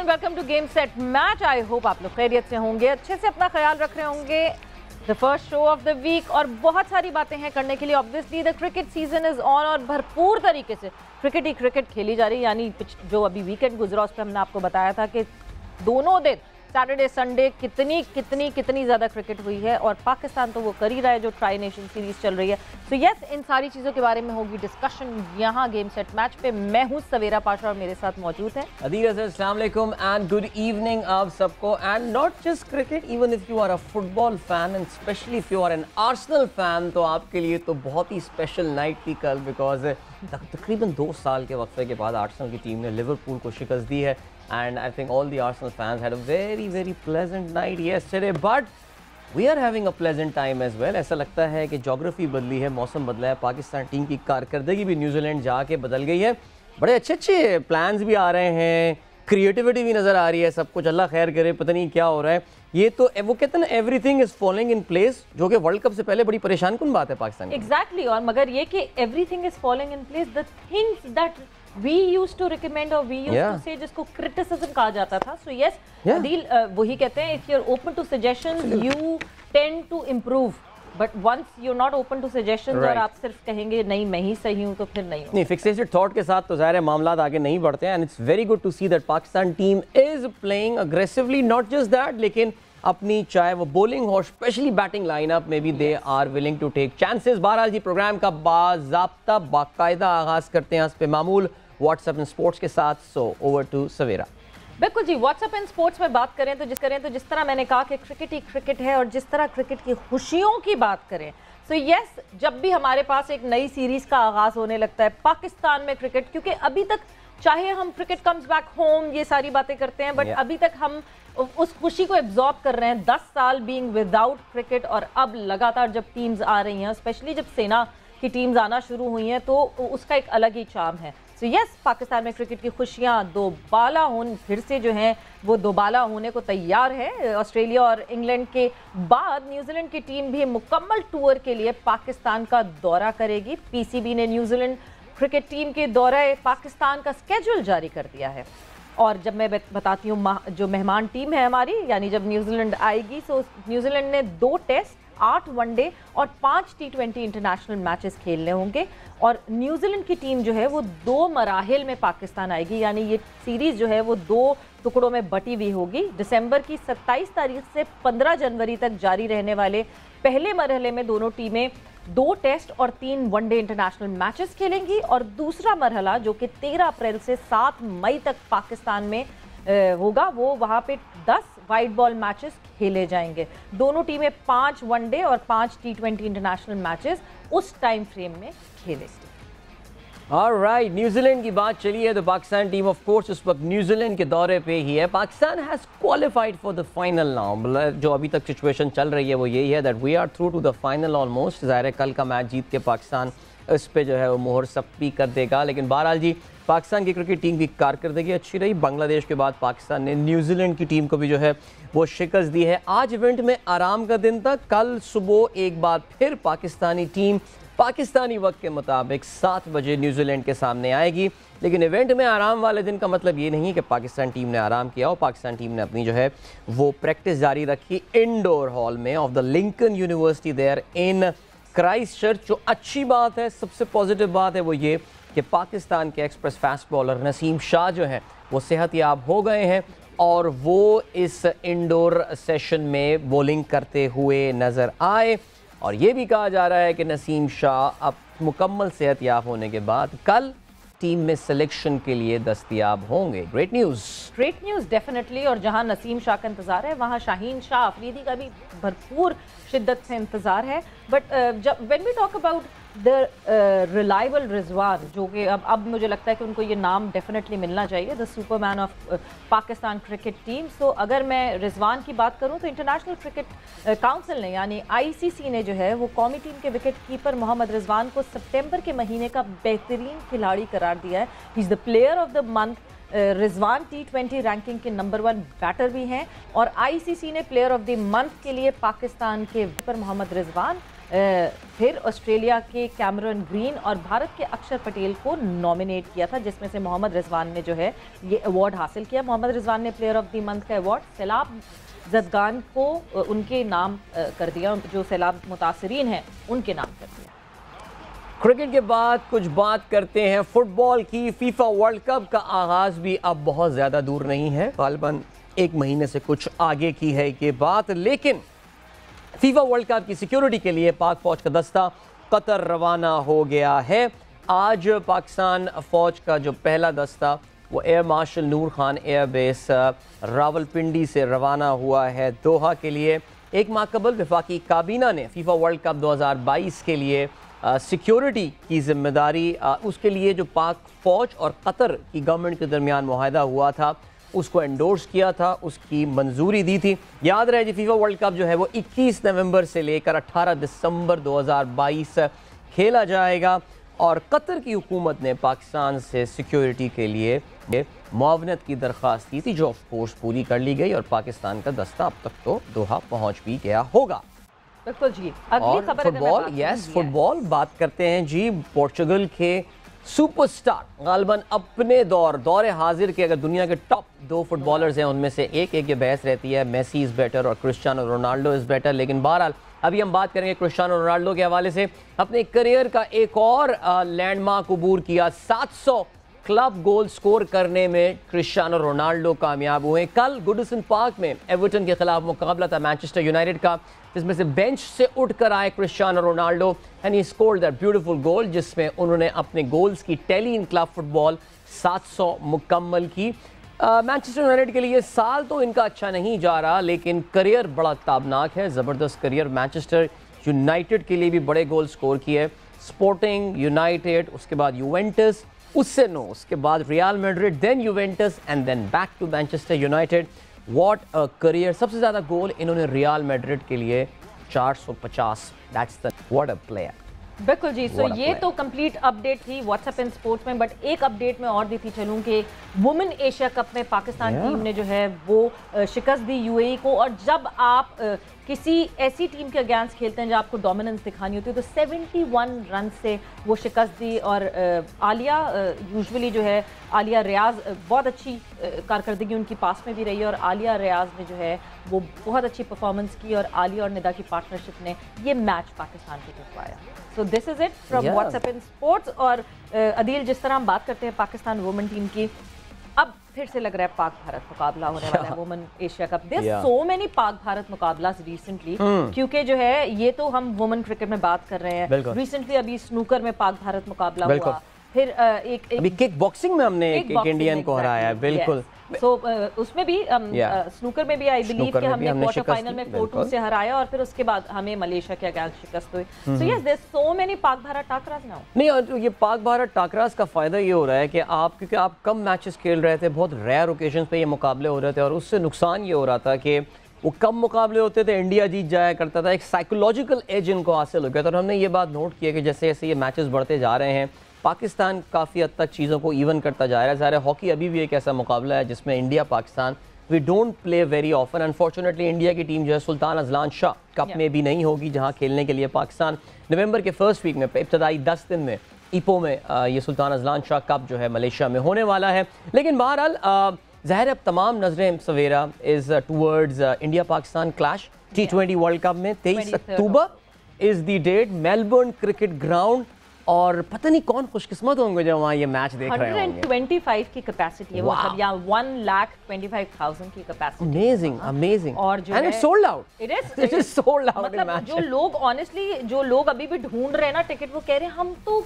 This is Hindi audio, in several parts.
And welcome to game set match. I hope आप लोग खैरियत से होंगे, अच्छे से अपना ख्याल रख रहे होंगे। The first show of the week और बहुत सारी बातें हैं करने के लिए। Obviously the cricket season is on और भरपूर तरीके से क्रिकेट ही क्रिकेट खेली जा रही है। यानी जो अभी वीकेंड गुजरा उस पर हमने आपको बताया था कि दोनों दिन सैटरडे संडे कितनी ज़्यादा क्रिकेट हुई है और पाकिस्तान तो वो कर ही रहा है जो ट्राई नेशन सीरीज चल रही है। सो यस, इन सारी चीज़ों के बारे में होगी डिस्कशन यहाँ गेम सेट मैच पे। मैं हूँ सवेरा पाशा और मेरे साथ मौजूद है अदील सर। अस्सलाम वालेकुम एंड गुड इवनिंग आप सबको। And not just cricket, even if you are a football fan and specially if you are an Arsenal fan, तो आपके लिए तो बहुत ही स्पेशल नाइट थी कल, बिकॉज तकरीबन 2 साल के वक्फे के बाद आर्सेनल की टीम ने लिवरपूल को शिकस्त दी है। And I think all the Arsenal fans had a very pleasant night yesterday, but we are having a pleasant time as well. ऐसा लगता है कि जोग्राफी बदली है, मौसम बदला है, पाकिस्तान टीम की कारकर्दगी भी न्यूजीलैंड जाके बदल गई है। बड़े अच्छे प्लान्स भी आ रहे हैं, क्रिएटिविटी भी नज़र आ रही है, सब कुछ अल्लाह खैर करे, पता नहीं क्या हो रहा है। ये तो वो कहते हैं ना, everything is following in place, जो कि वर्ल्ड कप से पहले बड़ी परेशान कुन बात है पाकिस्तान की। एग्जैक्टली और मगर ये कि everything is following in place, the things that we used to recommend or we used to say, जिसको criticism कहा जाता था। So yes, Adil, वही कहते हैं, if you're open to suggestions, you tend to improve. But once you're not open to suggestions और आप सिर्फ कहेंगे नहीं मैं ही सही हूँ, तो फिर नहीं फिक्सेटेड थॉट के साथ तो ज़ाहिर है मामला आगे नहीं बढ़ते हैं। And it's very good to see that Pakistan team is playing aggressively, not just that, लेकिन अपनी चाहे वो बॉलिंग हो, स्पेशली बैटिंग लाइनअप में भी they are willing to take chances. बहरहाल जी, प्रोग्राम का बाज़ाब्ता बाकायदा आगाज़ करते हैं इस पे मामूल व्हाट्सएप एंड स्पोर्ट्स के साथ। सो ओवर टू सवेरा। बिल्कुल जी, व्हाट्सएप एंड स्पोर्ट्स में बात करें तो जिस तरह मैंने कहा कि क्रिकेट ही क्रिकेट है और जिस तरह क्रिकेट की खुशियों की बात करें, सो यस, जब भी हमारे पास एक नई सीरीज का आगाज होने लगता है पाकिस्तान में क्रिकेट, क्योंकि अभी तक चाहे हम क्रिकेट कम्स बैक होम ये सारी बातें करते हैं, बट अभी तक हम उस खुशी को एब्जॉर्ब कर रहे हैं। 10 साल बीइंग विदाउट क्रिकेट और अब लगातार जब टीम्स आ रही हैं, स्पेशली जब सेना की टीम्स आना शुरू हुई हैं, तो उसका एक अलग ही चार्म है। सो यस, पाकिस्तान में क्रिकेट की खुशियां फिर से जो हैं वो दोबाला होने को तैयार है। ऑस्ट्रेलिया और इंग्लैंड के बाद न्यूजीलैंड की टीम भी मुकम्मल टूर के लिए पाकिस्तान का दौरा करेगी। पीसीबी ने न्यूजीलैंड क्रिकेट टीम के दौरे पाकिस्तान का स्केड्यूल जारी कर दिया है। और जब मैं बताती हूँ जो मेहमान टीम है हमारी, यानी जब न्यूजीलैंड आएगी, सो न्यूजीलैंड ने 2 टेस्ट, 8 वनडे और 5 T20 इंटरनेशनल मैचेस खेलने होंगे। और न्यूजीलैंड की टीम जो है वो 2 मराहिल में पाकिस्तान आएगी, यानी ये सीरीज़ जो है वो 2 टुकड़ों में बटी हुई होगी। दिसंबर की 27 तारीख से 15 जनवरी तक जारी रहने वाले पहले मरहले में दोनों टीमें 2 टेस्ट और 3 वनडे इंटरनेशनल मैचेस खेलेंगी, और दूसरा मरहला जो कि 13 अप्रैल से 7 मई तक पाकिस्तान में होगा, वो वहाँ पे 10 वाइट बॉल मैचेस खेले जाएंगे। दोनों टीमें 5 वनडे और 5 T20 इंटरनेशनल मैचेस उस टाइम फ्रेम में खेलेंगी। ऑलराइट, न्यूजीलैंड की बात चली है तो पाकिस्तान टीम ऑफ कोर्स उस वक्त न्यूजीलैंड के दौरे पे ही है। Pakistan has qualified for the final now. जो अभी तक सिचुएशन चल रही है वो यही है that we are through to the final almost. ज़ाहिर है कल का मैच जीत के पाकिस्तान इस पे जो है वो मोहर सख्ती कर देगा। लेकिन बहरहाल जी, पाकिस्तान की क्रिकेट टीम की कारकर्दगी अच्छी रही। बांग्लादेश के बाद पाकिस्तान ने न्यूजीलैंड की टीम को भी जो है वो शिकस्त दी है। आज इवेंट में आराम का दिन था। कल सुबह एक बार फिर पाकिस्तानी टीम पाकिस्तानी वक्त के मुताबिक 7 बजे न्यूजीलैंड के सामने आएगी। लेकिन इवेंट में आराम वाले दिन का मतलब ये नहीं कि पाकिस्तान टीम ने आराम किया हो। पाकिस्तान टीम ने अपनी जो है वो प्रैक्टिस जारी रखी इंडोर हॉल में of the Lincoln University there in Christchurch. जो अच्छी बात है, सबसे पॉजिटिव बात है वो ये कि पाकिस्तान के express fast bowler Naseem Shah जो हैं वो सेहतयाब हो गए हैं और वो इस इंडोर सेशन में बॉलिंग करते हुए नज़र आए। और ये भी कहा जा रहा है कि नसीम शाह अब मुकम्मल सेहतयाब होने के बाद कल टीम में सिलेक्शन के लिए दस्तयाब होंगे। Great news definitely. और जहां नसीम शाह का इंतज़ार है वहां शाहीन शाह अफरीदी का भी भरपूर शिद्दत से इंतज़ार है। बट जब when we talk about the reliable Rizwan, जो कि अब मुझे लगता है कि उनको ये नाम डेफिनेटली मिलना चाहिए, the superman of Pakistan cricket team. So अगर मैं रिजवान की बात करूं तो इंटरनेशनल क्रिकेट काउंसिल ने यानी ICC ने जो है वो कौमी टीम के विकेट कीपर मोहम्मद रिजवान को सितंबर के महीने का बेहतरीन खिलाड़ी करार दिया है। He is the player of the month. Rizwan T20 ranking के नंबर 1 बैटर भी हैं और ICC ने प्लेयर ऑफ द मंथ के लिए पाकिस्तान के विकेट मोहम्मद रिजवान फिर ऑस्ट्रेलिया के कैमरन ग्रीन और भारत के अक्षर पटेल को नॉमिनेट किया था, जिसमें से मोहम्मद रिजवान ने जो है ये अवार्ड हासिल किया। मोहम्मद रिजवान ने प्लेयर ऑफ द मंथ का अवार्ड सैलाब जदगान को उनके नाम कर दिया, जो सैलाब मुतासरीन हैं उनके नाम कर दिया। क्रिकेट के बाद कुछ बात करते हैं फुटबॉल की। फीफा वर्ल्ड कप का आगाज भी अब बहुत ज़्यादा दूर नहीं है, गालिबन एक महीने से कुछ आगे की है ये बात। लेकिन फीफा वर्ल्ड कप की सिक्योरिटी के लिए पाक फौज का दस्ता कतर रवाना हो गया है। आज पाकिस्तान फौज का जो पहला दस्ता वो एयर मार्शल नूर खान एयरबेस रावलपिंडी से रवाना हुआ है दोहा के लिए। एक माह कबल वफाकी काबीना ने फीफा वर्ल्ड कप 2022 के लिए सिक्योरिटी की जिम्मेदारी उसके लिए जो पाक फौज और कतर की गवर्नमेंट के दरमियान मुआहदा हुआ था उसको एंडोर्स किया था, उसकी मंजूरी दी थी। याद रहे जी फीफा वर्ल्ड कप जो है वो 21 नवंबर से लेकर 18 दिसंबर 2022 खेला जाएगा और कतर की हुकूमत ने पाकिस्तान से सिक्योरिटी के लिए मुआवनत की दरख्वास्त की थी, जो ऑफ कोर्स पूरी कर ली गई और पाकिस्तान का दस्ता अब तक तो दोहा पहुंच भी गया होगा। बिल्कुल जी। अगली खबर फुटबॉल, यस फुटबॉल बात करते हैं जी। पोर्चुगल के सुपरस्टार गालिबन अपने दौरे हाजिर के अगर दुनिया के टॉप 2 फुटबॉलर्स हैं उनमें से एक ये बहस रहती है मेसी इज़ बेटर और क्रिस्टियानो रोनाल्डो इज़ बेटर। लेकिन बहरहाल अभी हम बात करेंगे क्रिस्टियानो रोनाल्डो के हवाले से। अपने करियर का एक और लैंडमार्क अबूर किया, 700 क्लब गोल स्कोर करने में क्रिस्टियानो रोनाल्डो कामयाब हुए। कल गुडसन पार्क में एवर्टन के खिलाफ मुकाबला था मैनचेस्टर यूनाइटेड का, जिसमें से बेंच से उठकर आए Cristiano Ronaldo and he scored that beautiful goal, जिसमें उन्होंने अपने गोल्स की टैली इन क्लब फुटबॉल 700 मुकम्मल की। मैनचेस्टर यूनाइटेड के लिए साल तो इनका अच्छा नहीं जा रहा, लेकिन करियर बड़ा ताबनाक है, ज़बरदस्त करियर। मैनचेस्टर यूनाइटेड के लिए भी बड़े गोल स्कोर किए, स्पोर्टिंग यूनाइटेड, उसके बाद यूवेंटस, उसके बाद Real Madrid, then Juventus and then back to Manchester United. What a career. सबसे ज़्यादा गोल इन्होंने रियल मैड्रिड के लिए 450। That's the what a player. बिल्कुल जी। सो ये तो कंप्लीट अपडेट थी व्हाट्सएप इन स्पोर्ट्स में, बट एक अपडेट में और देती चलूँ कि वुमेन एशिया कप में पाकिस्तान टीम ने जो है वो शिकस्त दी यूएई को। और जब आप किसी ऐसी टीम के अगेंस्ट खेलते हैं जब आपको डोमिनेंस दिखानी होती है, तो 71 रन से वो शिकस्त दी। और आलिया यूजुअली जो है आलिया रियाज बहुत अच्छी कारकर्दगी उनकी पास में भी रही है और आलिया रियाज ने जो है वो बहुत अच्छी परफॉर्मेंस की और आलिया और निदा की पार्टनरशिप ने ये मैच पाकिस्तान को जितवाया। So this is it from what's up in sports. और अदील, जिस तरह हम बात करते हैं पाकिस्तान वुमेन टीम की, अब फिर से लग रहा है पाक भारत मुकाबला होने वाला है women Asia Cup. There so many Pak Bharat मुकाबलास recently, क्योंकि जो है ये तो हम वुमेन क्रिकेट में बात कर रहे हैं। रिसेंटली अभी स्नूकर में पाक भारत मुकाबला हुआ, फिर अभी किक बॉक्सिंग में हमने एक इंडियन को हराया। बिल्कुल। सो उसमें भी स्नूकर में भी आई बिलीव कि हमने क्वार्टर फाइनल में 4-2 से हराया और फिर उसके बाद हमें मलेशिया के अगेंस्ट शिकस्त हुई। So yes, there so many Pak Bharat टाकरास now. नहीं, और ये पाक भारत टाकरास का फायदा ये हो रहा है कि क्योंकि आप कम मैचेस खेल रहे थे, बहुत रेयर ओकेजन्स पे ये मुकाबले हो रहे थे और उससे नुकसान ये हो रहा था कि वो कम मुकाबले होते थे, इंडिया जीत जाया करता था, एक साइकोलॉजिकल एज इनको हासिल हो गया था। और हमने ये बात नोट किया कि जैसे जैसे ये मैचेस बढ़ते जा रहे हैं, पाकिस्तान काफ़ी हद तक चीज़ों को इवन करता जा रहा है। ज़ाहिर है हॉकी अभी भी एक ऐसा मुकाबला है जिसमें India Pakistan we don't play very often. Unfortunately India की टीम जो है सुल्तान अजलान शाह कप में भी नहीं होगी, जहां खेलने के लिए पाकिस्तान नवंबर के फर्स्ट वीक में इब्तदाई 10 दिन में ईपो में ये सुल्तान अजलान शाह कप जो है मलेशिया में होने वाला है। लेकिन बहरहाल ज़ाहिर अब तमाम नजरें सवेरा is towards India Pakistan clash T20 world cup में 23 October is the date, Melbourne cricket ground. और पता नहीं कौन खुशकिस्मत होंगे जो वहाँ ये मैच देख रहे होंगे। 125 की कैपेसिटी है, मतलब या 1,25,000 की कैपेसिटी। Amazing, amazing. और जो है sold out. It is sold out. मतलब जो लोग ऑनेस्टली जो लोग अभी भी ढूंढ रहे हैं ना टिकट, वो कह रहे हैं हम तो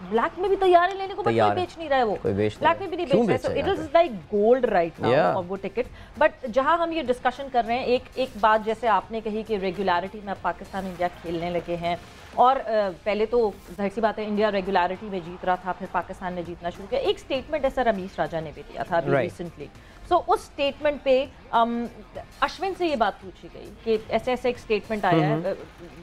ब्लैक में भी तैयार है लेने को, बट कोई बेच नहीं रहा है, वो ब्लैक में भी नहीं बेच रहा है। So it is like gold right now of वो टिकट। बट जहां हम ये डिस्कशन कर रहे हैं, एक बात जैसे आपने कही कि रेगुलरिटी में पाकिस्तान इंडिया खेलने लगे हैं और पहले तो जाहिर सी बात है इंडिया रेगुलरिटी में जीत रहा था, फिर पाकिस्तान ने जीतना शुरू किया। एक स्टेटमेंट ऐसा रमीश राजा ने भी दिया था अभी रिसेंटली। सो उस स्टेटमेंट पे अश्विन से ये बात पूछी गई कि ऐसे ऐसे एक स्टेटमेंट आया है।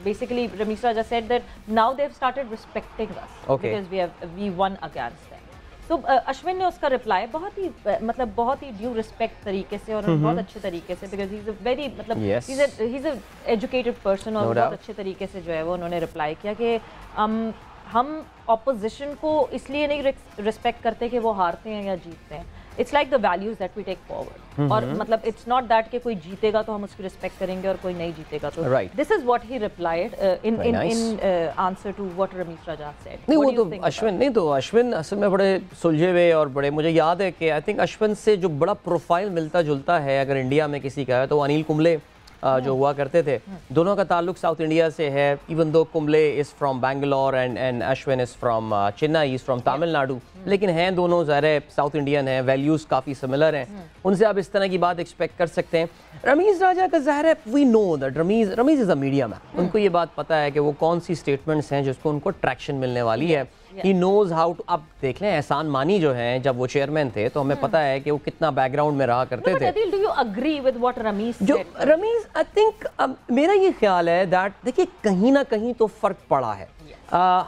Basically Ramiz Raja said that now they have started respecting us because we won against them. तो अश्विन ने उसका रिप्लाई बहुत ही मतलब बहुत ही ड्यू रिस्पेक्ट तरीके से और बहुत अच्छे तरीके से, because he is a very मतलब he is a educated person, और बहुत अच्छे तरीके से जो है वो उन्होंने रिप्लाई किया कि हम ऑपोजिशन को इसलिए नहीं रिस्पेक्ट करते कि वो हारते हैं या जीतते हैं, it's like the values that we take forward, और मतलब इट्स नॉट दैट कि कोई जीतेगा तो हम उसकी रिस्पेक्ट करेंगे और कोई नहीं जीतेगा तो, this is what he replied in answer to what Ramiz Raja said. नहीं वो तो अश्विन नहीं, तो अश्विन असल में बड़े सुलझे हुए और बड़े, मुझे याद है कि आई थिंक अश्विन से जो बड़ा प्रोफाइल मिलता जुलता है अगर इंडिया में किसी का है तो अनिल कुंबले जो हुआ करते थे, दोनों का ताल्लुक साउथ इंडिया से है, even though Kumble is from Bangalore and Ashwin is from Chennai, is from Tamil Nadu, लेकिन हैं दोनों ज़ाहिर साउथ इंडियन हैं, वैल्यूज़ काफ़ी सिमिलर हैं, उनसे आप इस तरह की बात एक्सपेक्ट कर सकते हैं। रमीज़ राजा का ज़ाहिर है we know that Ramiz is a media man, उनको ये बात पता है कि वो कौन सी स्टेटमेंट्स हैं जिसको उनको ट्रैक्शन मिलने वाली है। ही नोज हाउ टू, अब देख लें एहसान मानी जो हैं जब वो चेयरमैन थे तो हमें पता है कि वो कितना बैकग्राउंड में रहा करते थे। Do you agree with what Ramiz जो रमीज आई थिंक मेरा ये ख्याल है दैट देखिए कहीं ना कहीं तो फर्क पड़ा है।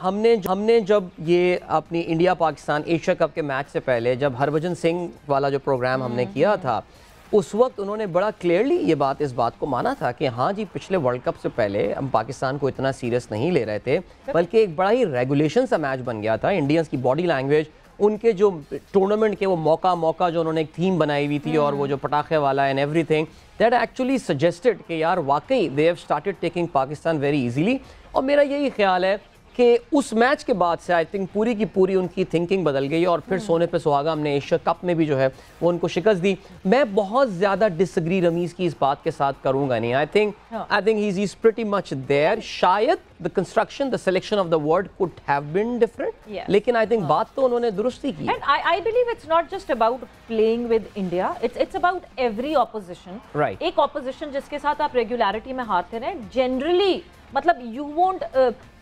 हमने जब ये अपनी इंडिया पाकिस्तान एशिया कप के मैच से पहले जब हरभजन सिंह वाला जो प्रोग्राम हमने किया था, उस वक्त उन्होंने बड़ा क्लियरली ये बात इस बात को माना था कि हाँ जी पिछले वर्ल्ड कप से पहले हम पाकिस्तान को इतना सीरियस नहीं ले रहे थे, बल्कि एक बड़ा ही रेगुलेशन सा मैच बन गया था। इंडियंस की बॉडी लैंग्वेज, उनके जो टूर्नामेंट के वो मौका जो उन्होंने एक थीम बनाई हुई थी और वो जो पटाखे वाला and everything that actually suggested कि यार वाकई दे have started taking Pakistan very easily. और मेरा यही ख्याल है कि उस मैच के बाद से आई थिंक पूरी की पूरी उनकी थिंकिंग बदल गई और फिर सोने पे सुहागा हमने एशिया कप में भी जो है वो उनको शिकस्त दी। मैं बहुत ज़्यादा डिसएग्री रमीज़ की इस बात के साथ करूंगा नहीं। I think he is pretty much there. शायद the construction the selection of the word could have been different, लेकिन आई थिंक बात तो उन्होंने दुरुस्त ही की। And I believe it's not just about playing with India, it's about every opposition. Right, एक ऑपोजिशन जिसके साथ आप रेगुलरिटी में हारते रहे, जनरली मतलब you won't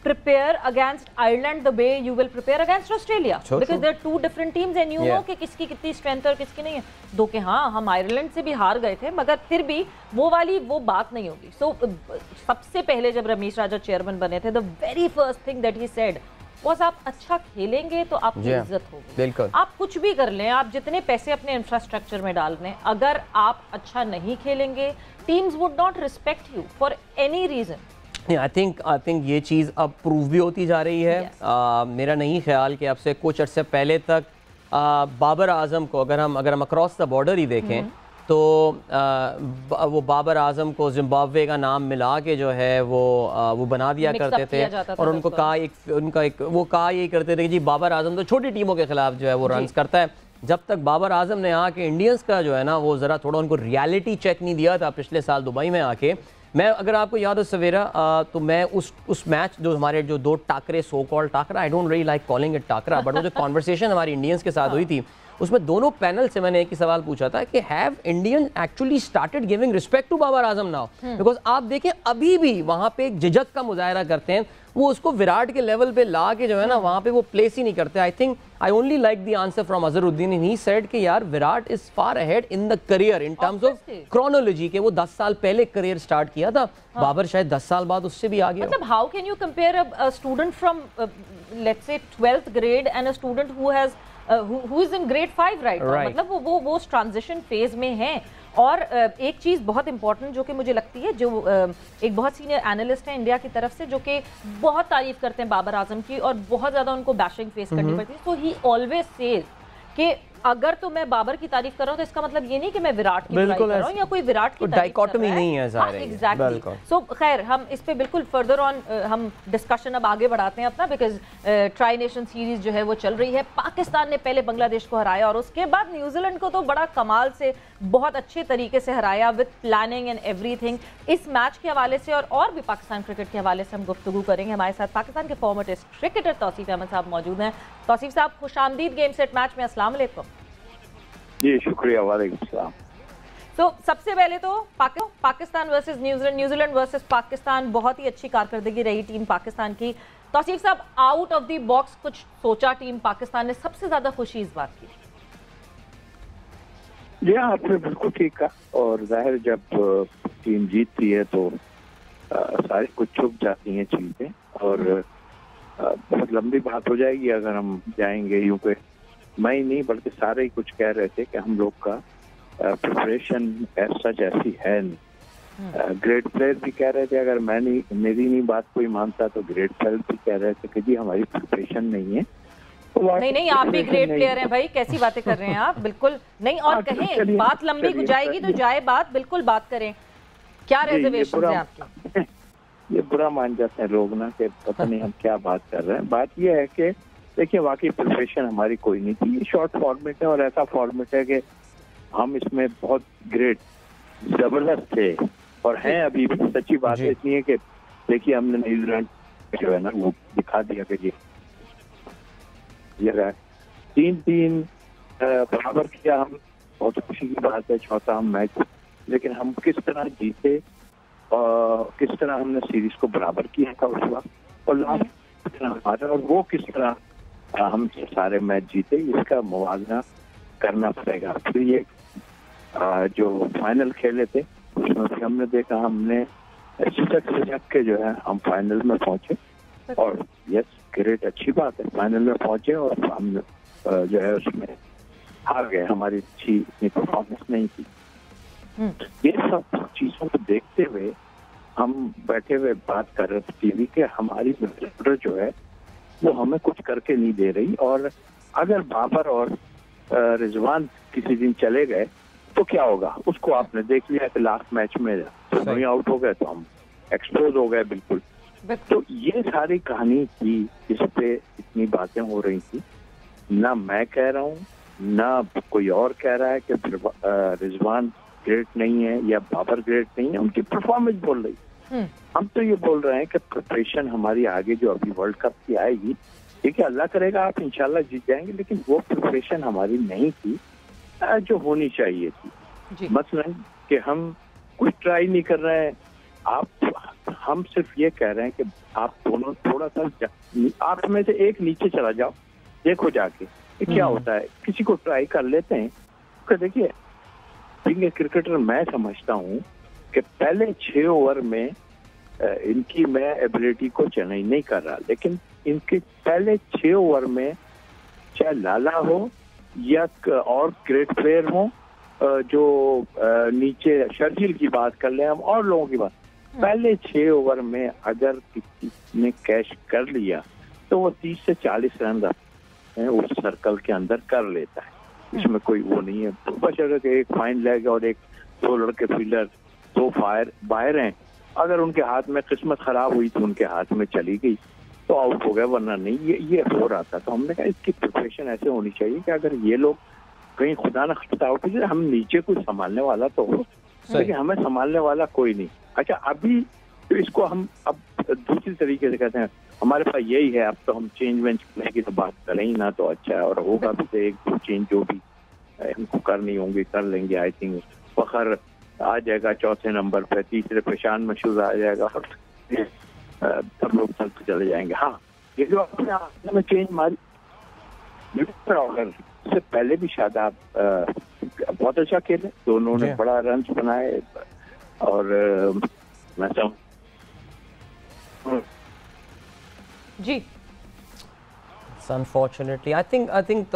prepare against Ireland the way you will prepare against Australia, because they're two different teams and you know कि किसकी कितनी स्ट्रेंथ और किसकी नहीं है। दो के हाँ हम आयरलैंड से भी हार गए थे मगर फिर भी वो वाली वो बात नहीं होगी। सो सबसे पहले जब रमीश राजा चेयरमैन बने थे, the very first thing that he said was आप अच्छा खेलेंगे तो आपकी इज्जत होगी। बिल्कुल, आप कुछ भी कर लें, आप जितने पैसे अपने इंफ्रास्ट्रक्चर में डाल दें, अगर आप अच्छा नहीं खेलेंगे teams would not respect you for any reason. I think ये चीज़ अब प्रूव भी होती जा रही है। मेरा नहीं ख्याल कि अब से कुछ अर्से पहले तक बाबर आजम को अगर हम अक्रॉस द बॉर्डर ही देखें तो वो बाबर आजम को जिम्बाब्वे का नाम मिला के जो है वो बना दिया करते थे और उनको कहा यही करते थे कि जी बाबर आजम तो छोटी टीमों के खिलाफ जो है वो रन्स करता है। जब तक बाबर आजम ने आके इंडियंस का जो है ना वो ज़रा थोड़ा उनको रियलिटी चेक नहीं दिया था पिछले साल दुबई में आके। मैं अगर आपको याद हो सवेरा तो मैं उस मैच जो हमारे जो दो टाकरे सो कॉल टाकरा, I don't really like calling it टाकरा, बट वो जो कॉन्वर्सेशन हमारी इंडियंस के साथ हुई थी उसमें दोनों पैनल से मैंने एक ही सवाल पूछा था कि have Indian actually started giving respect to Babar Azam now, because आप देखें अभी भी वहां पे एक झिझक का मुजाहरा करते हैं, वो उसको विराट के लेवल पे ला के जो है ना वहां पे वो प्लेस ही नहीं करते। I think I only like the answer from Azharuddin, he said कि यार Virat is far ahead in the career in terms of chronology के वो 10 साल पहले करियर स्टार्ट किया था, बाबर शायद 10 साल बाद उससे भी आगे। मतलब how can you compare a student from let's say 12th grade and a student who has who is in grade 5 right now? मतलब वो उस ट्रांजिशन फेज में हैं। और एक चीज़ बहुत इंपॉर्टेंट जो कि मुझे लगती है, जो एक बहुत सीनियर एनालिस्ट है इंडिया की तरफ से जो कि बहुत तारीफ करते हैं बाबर आजम की और बहुत ज़्यादा उनको बैशिंग फेस करनी पड़ती है, सो ही ऑलवेज सेज कि अगर तो मैं बाबर की तारीफ कर रहा हूँ तो इसका मतलब ये नहीं कि मैं विराट की बुराई कर रहा हूँ या कोई विराट की डाइकोटमी नहीं है ज़ाहिर है। एग्जैक्टली। सो खैर हम इस पे बिल्कुल फर्दर ऑन हम डिस्कशन अब आगे बढ़ाते हैं अपना, बिकॉज ट्राई नेशन सीरीज जो है वो चल रही है। पाकिस्तान ने पहले बांग्लादेश को हराया और उसके बाद न्यूजीलैंड को तो बड़ा कमाल से बहुत अच्छे तरीके से हराया विद प्लानिंग एंड एवरीथिंग। इस मैच के हवाले से और भी पाकिस्तान क्रिकेट के हवाले से हम गुफ्तगू करेंगे। हमारे साथ पाकिस्तान के former test cricketer Tauseef Ahmed साहब मौजूद हैं। तौसीफ साहब खुशामदीद गेम सेट मैच में, अस्सलाम वालेकुम। जी शुक्रिया, वालेकुम सलाम। तो सबसे पहले तो Pakistan versus New Zealand, New Zealand versus Pakistan, बहुत ही अच्छी कारकर्दगी रही टीम पाकिस्तान की। तौसीफ साहब आउट ऑफ द बॉक्स कुछ सोचा टीम पाकिस्तान ने, सबसे ज्यादा खुशी इस बात की? जी हाँ, आपने बिल्कुल ठीक कहा। और जाहिर जब टीम जीतती है तो सारी कुछ छुप जाती हैं चीजें और बहुत लंबी बात हो जाएगी अगर हम जाएंगे यूं पे मैं ही नहीं बल्कि सारे ही कुछ कह रहे थे कि हम लोग का प्रिपरेशन सच ऐसी है नहीं। ग्रेट प्लेयर भी कह रहे थे, अगर मैं नहीं मेरी नहीं बात कोई मानता तो ग्रेट प्लेयर भी कह रहे थे कि जी हमारी प्रिपरेशन नहीं है। नहीं नहीं, आप भी ग्रेट प्लेयर हैं भाई, कैसी बातें कर रहे हैं आप, बिल्कुल नहीं। और कहें बात लंबी जाएगी तो जाए बात, बिल्कुल बात करें, क्या रिजर्वेशन है आपकी? ये बुरा मान जाते हैं लोग ना कि पता नहीं हम क्या बात कर रहे हैं। बात ये है कि देखिए वाकई प्रिपरेशन हमारी कोई नहीं थी। ये शॉर्ट फॉर्मेट है और ऐसा फॉर्मेट है कि हम इसमें बहुत ग्रेट जबरदस्त थे और हैं अभी भी। सच्ची बात है इसलिए कि देखिए हमने न्यूजीलैंड जो है ना वो दिखा दिया कि ये रहा 3-3 बराबर किया हम, बहुत खुशी की बात है। चौथा हम मैच, लेकिन हम किस तरह जीते और किस तरह हमने सीरीज को बराबर किया था उस वक्त और लास्ट हमारा, और वो किस तरह हम सारे मैच जीते, इसका मुवाजना करना पड़ेगा। फिर ये जो फाइनल खेले थे उसमें भी हमने देखा, हमने झिझक के जो है हम फाइनल में पहुंचे और यस ग्रेट, अच्छी बात है, फाइनल में पहुंचे और हम जो है उसमें हार गए, हमारी अच्छी इतनी परफॉर्मेंस नहीं थी। ये सब चीजों को देखते हुए हम बैठे हुए बात कर रहे थे टीवी के हमारी मिडफील्डर जो है वो हमें कुछ करके नहीं दे रही, और अगर बाबर और रिजवान किसी दिन चले गए तो क्या होगा, उसको आपने देख लिया कि लास्ट मैच में दोनों ही आउट हो गए तो हम एक्सपोज हो गए बिल्कुल। तो ये सारी कहानी थी, इस पे इतनी बातें हो रही थी। ना मैं कह रहा हूँ ना कोई और कह रहा है कि रिजवान ग्रेट नहीं है या बाबर ग्रेट नहीं है, उनकी परफॉर्मेंस बोल रही। हम तो ये बोल रहे हैं कि प्रिपरेशन हमारी आगे जो अभी वर्ल्ड कप की आएगी, ठीक है अल्लाह करेगा आप इंशाल्लाह जीत जाएंगे, लेकिन वो प्रिपरेशन हमारी नहीं थी जो होनी चाहिए थी। मसलन कि हम कुछ ट्राई नहीं कर रहे हैं, हम सिर्फ ये कह रहे हैं कि आप दोनों थोड़ा सा आप में से एक नीचे चला जाओ, देखो जाके क्या होता है, किसी को ट्राई कर लेते हैं। तो देखिए बीइंग क्रिकेटर मैं समझता हूँ कि पहले 6 ओवर में इनकी मैं एबिलिटी को चैलेंज नहीं कर रहा, लेकिन इनके पहले 6 ओवर में चाहे लाला हो या और ग्रेट प्लेयर हो जो नीचे शर्जील की बात कर ले हम और लोगों की बात, पहले 6 ओवर में अगर किसी ने कैच कर लिया तो वो 30 से 40 रन उस सर्कल के अंदर कर लेता है, इसमें कोई वो नहीं है। तो बस अगर एक फाइन लेग और एक 2 लड़के फील्डर 2 फायर बाहर हैं, अगर उनके हाथ में किस्मत खराब हुई तो उनके हाथ में चली गई तो आउट हो गए, वरना नहीं। ये हो रहा था। तो हमने कहा इसकी प्रिपरेशन ऐसे होनी चाहिए कि अगर ये लोग कहीं खुदा न खास्ता आउट हो जाए, हम नीचे कुछ संभालने वाला तो हो, लेकिन हमें संभालने वाला कोई नहीं। अच्छा अभी तो इसको हम अब दूसरी तरीके से कहते हैं हमारे पास यही है, अब तो हम चेंज वेंज करने की तो बात करें ही ना तो अच्छा है, और होगा भी तो 1-2 चेंज जो भी हमको करनी होंगी कर लेंगे। आई थिंक फखर आ जाएगा 4थे नंबर पे, तीसरे पे शान मशहूर आ जाएगा और सब लोग चलते चले जाएंगे। हाँ ये जो आपने में चेंज मारी इससे पहले भी शादाब बहुत अच्छा खेले, दोनों ने बड़ा रन बनाए और मैं जी अनफॉर्चुनेटली आई थिंक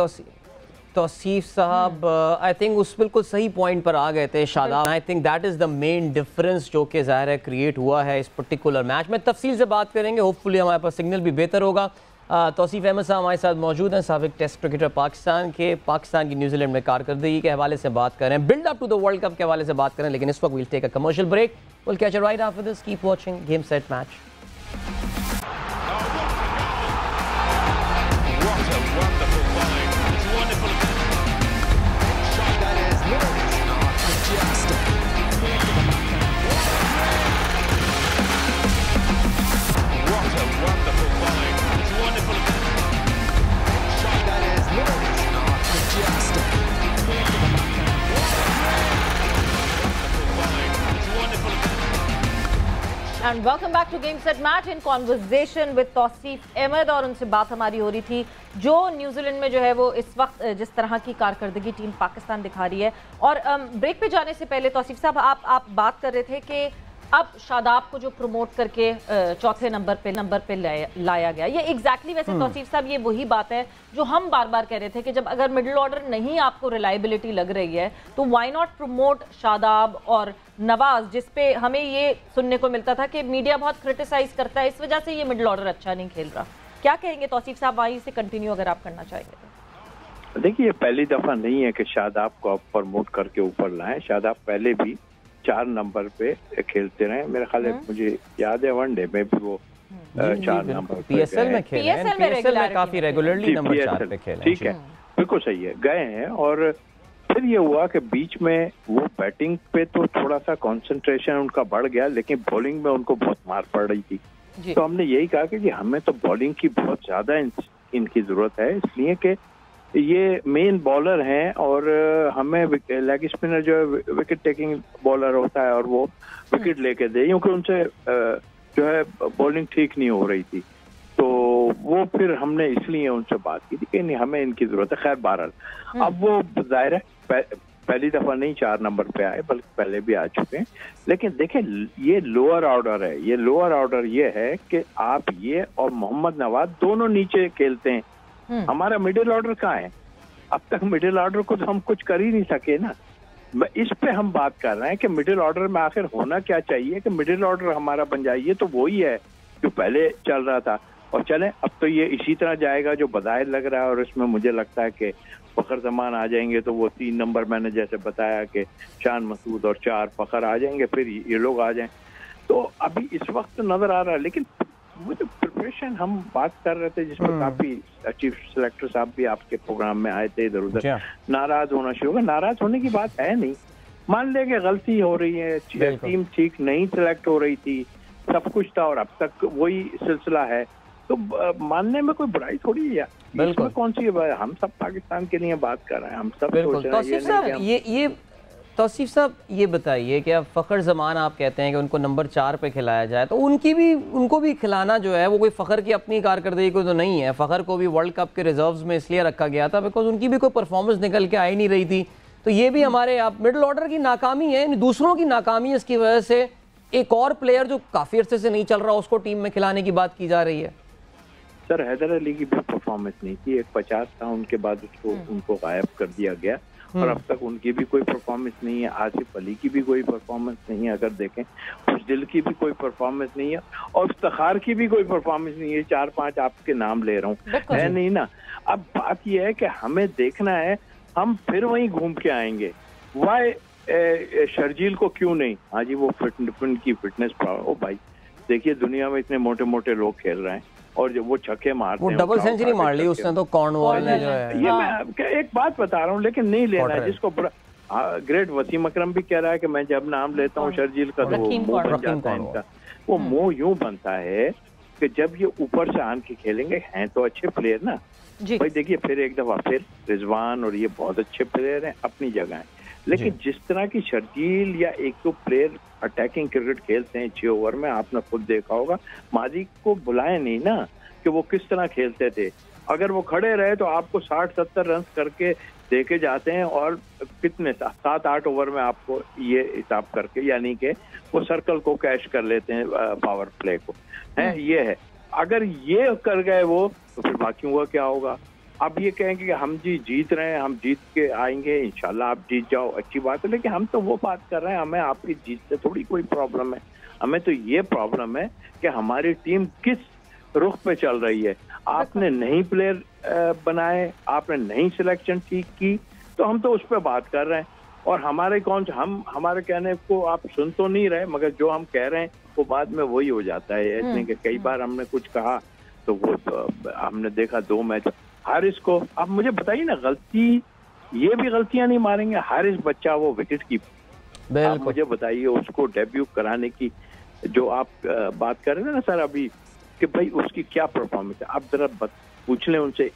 तौसीफ साहब आई थिंक उस बिल्कुल सही पॉइंट पर आ गए थे Shadab. I think that is the main difference जो कि ज़ाहिर है क्रिएट हुआ है इस पर्टिकुलर मैच में। तफसील से बात करेंगे, होपफुली हमारे पास सिग्नल भी बेहतर होगा। तौसीफ अहमद साहब हमारे साथ मौजूद हैं, साबिक टेस्ट क्रिकेटर पाकिस्तान की न्यूजीलैंड में कारकर्दगी के हवाले से बात करें, build up to the World Cup के हवाले से बात करें, लेकिन इस वक्त will take a commercial break. Will catch right after this, keep watching Game set Match. And welcome back to game set Match in conversation with Tauseef Ahmed, और उनसे बात हमारी हो रही थी जो न्यूजीलैंड में जो है वो इस वक्त जिस तरह की कारकर्दगी टीम पाकिस्तान दिखा रही है। और ब्रेक पे जाने से पहले तौसीफ साहब आप बात कर रहे थे कि अब शादाब को जो प्रमोट करके चौथे नंबर पे लाया गया, ये एग्जैक्टली वैसे तौसीफ साहब ये वही बात है जो हम बार बार कह रहे थे कि जब अगर मिडिल ऑर्डर नहीं आपको रिलायबिलिटी लग रही है तो व्हाई नॉट प्रमोट शादाब और नवाज, जिसपे हमें ये सुनने को मिलता था कि मीडिया बहुत क्रिटिसाइज करता है, इस वजह से ये मिडिल ऑर्डर अच्छा नहीं खेल रहा। क्या कहेंगे तौसीफ साहब, वहीं से कंटिन्यू अगर आप करना चाहेंगे। देखिए, पहली दफा नहीं है कि शादाब को आप प्रमोट करके ऊपर लाएं। शादाब पहले भी 4 नंबर पे खेलते रहे, मेरे ख्याल है, मुझे याद है वनडे में भी वो 4 नंबर पे PSL में खेले हैं, PSL में काफी रेगुलरली नंबर 4 पे खेले। ठीक है, बिल्कुल सही है, गए हैं। और फिर ये हुआ कि बीच में वो बैटिंग पे तो थोड़ा सा कंसंट्रेशन उनका बढ़ गया, लेकिन बॉलिंग में उनको बहुत मार पड़ रही थी। तो हमने यही कहा कि हमें तो बॉलिंग की बहुत ज्यादा इनकी जरूरत है, इसलिए कि ये मेन बॉलर हैं और हमें लेग स्पिनर जो है विकेट टेकिंग बॉलर होता है और वो विकेट लेके दे, क्योंकि उनसे जो है बॉलिंग ठीक नहीं हो रही थी। तो वो फिर हमने इसलिए उनसे बात की थी कि नहीं, हमें इनकी जरूरत है। खैर बहरहाल अब वो जाहिर है पहली दफा नहीं 4 नंबर पे आए, बल्कि पहले भी आ चुके हैं। लेकिन देखें, ये लोअर ऑर्डर है, ये लोअर ऑर्डर ये है कि आप ये और मोहम्मद नवाज दोनों नीचे खेलते हैं। हमारा मिडिल ऑर्डर कहाँ है? अब तक मिडिल ऑर्डर को तो हम कुछ कर ही नहीं सके ना। इस पे हम बात कर रहे हैं कि मिडिल ऑर्डर में आखिर होना क्या चाहिए कि मिडिल ऑर्डर हमारा बन जाए। ये तो वही है जो पहले चल रहा था, और चले अब तो ये इसी तरह जाएगा जो बज़ाहिर लग रहा है। और इसमें मुझे लगता है कि फखर जमान आ जाएंगे तो वो 3 नंबर मैंने जैसे बताया कि शान मसूद और 4 फखर आ जाएंगे, फिर ये लोग आ जाएं। तो अभी इस वक्त नजर आ रहा है। लेकिन वो जो प्रिपरेशन हम बात कर रहे थे, जिसमें काफी चीफ सेलेक्टर साहब भी आपके प्रोग्राम में आए थे, इधर उधर नाराज होना शुरू हो गया। नाराज होने की बात है नहीं, मान ले कि गलती हो रही है, टीम ठीक नहीं सिलेक्ट हो रही थी, सब कुछ था और अब तक वही सिलसिला है, तो मानने में कोई बुराई थोड़ी है। इसमें कौन सी है? हम सब पाकिस्तान के लिए बात कर रहे हैं, हम सब सोच रहे हैं। तौसीफ साहब ये बताइए कि अब फ़खर ज़मान आप कहते हैं कि उनको नंबर 4 पे खिलाया जाए, तो उनको भी खिलाना जो है वो कोई फ़खर की अपनी कारकर्दगी को तो नहीं है। फ़खर को भी वर्ल्ड कप के रिजर्व्स में इसलिए रखा गया था बिकॉज उनकी भी कोई परफॉर्मेंस निकल के आई नहीं रही थी। तो ये भी हमारे आप मिडिल ऑर्डर की नाकामी है, दूसरों की नाकामी है, इसकी वजह से एक और प्लेयर जो काफ़ी अर्से से नहीं चल रहा उसको टीम में खिलाने की बात की जा रही है। सर, हैदर अली की भी परफॉर्मेंस नहीं थी, एक 50 था, उनके बाद उनको गायब कर दिया गया और अब तक उनकी भी कोई परफॉर्मेंस नहीं है। आसिफ अली की भी कोई परफॉर्मेंस नहीं है, अगर देखें खुशदिल की भी कोई परफॉर्मेंस नहीं है और इफ्तिखार की भी कोई परफॉर्मेंस नहीं है। 4-5 आपके नाम ले रहा हूँ, है नहीं ना। अब बात यह है कि हमें देखना है, हम फिर वहीं घूम के आएंगे। वाई शर्जील को क्यों नहीं? हाँ जी, वो की फिटनेस प्रॉब्लम। ओ भाई देखिए, दुनिया में इतने मोटे मोटे लोग खेल रहे हैं और जब वो छक्के मारते हैं, वो डबल सेंचुरी मार ली उसने तो कॉर्नवॉल ने जो है। ये मैं एक बात बता रहा हूँ, लेकिन नहीं लेना है जिसको ग्रेट वसीम अकरम भी कह रहा है कि मैं जब नाम लेता हूँ शर्जील का तो वो मुंह बन जाता है इनका। वो मुंह यूं बनता है कि जब ये ऊपर से आन के खेलेंगे, हैं तो अच्छे प्लेयर ना भाई। देखिए फिर एक दफा फिर रिजवान और ये बहुत अच्छे प्लेयर हैं अपनी जगह है, लेकिन जिस तरह की शर्जील या एक दो प्लेयर अटैकिंग क्रिकेट खेलते हैं 6 ओवर में, आपने खुद देखा होगा। माजी को बुलाए नहीं ना कि वो किस तरह खेलते थे। अगर वो खड़े रहे तो आपको 60-70 रन करके देके जाते हैं और कितने 7-8 ओवर में आपको ये हिसाब करके, यानी कि वो सर्कल को कैश कर लेते हैं पावर प्ले को, है ये है। अगर ये कर गए वो तो फिर बाकियों का क्या होगा? अब ये कहेंगे कि हम जीत रहे हैं, हम जीत के आएंगे, इंशाल्लाह आप जीत जाओ, अच्छी बात है। लेकिन हम तो वो बात कर रहे हैं, हमें आपकी जीत से थोड़ी कोई प्रॉब्लम है। हमें तो ये प्रॉब्लम है कि हमारी टीम किस रुख पे चल रही है। आपने नहीं प्लेयर बनाए, आपने नहीं सिलेक्शन ठीक की, तो हम तो उस पर बात कर रहे हैं। और हमारे हमारे कहने को आप सुन तो नहीं रहे, मगर जो हम कह रहे हैं वो बाद में वही हो जाता है। इसलिए कि कई बार हमने कुछ कहा तो वो हमने देखा 2 मैच हारिस को। अब मुझे बताइए ना, गलती ये भी गलतियां नहीं मारेंगे? हारिस बच्चा वो विकेट कीपर, आप मुझे बताइए उसको डेब्यू कराने की जो आप बात कर रहे थे ना सर अभी, कि भाई उसकी क्या परफॉर्मेंस है। आप जरा पूछ लें उनसे।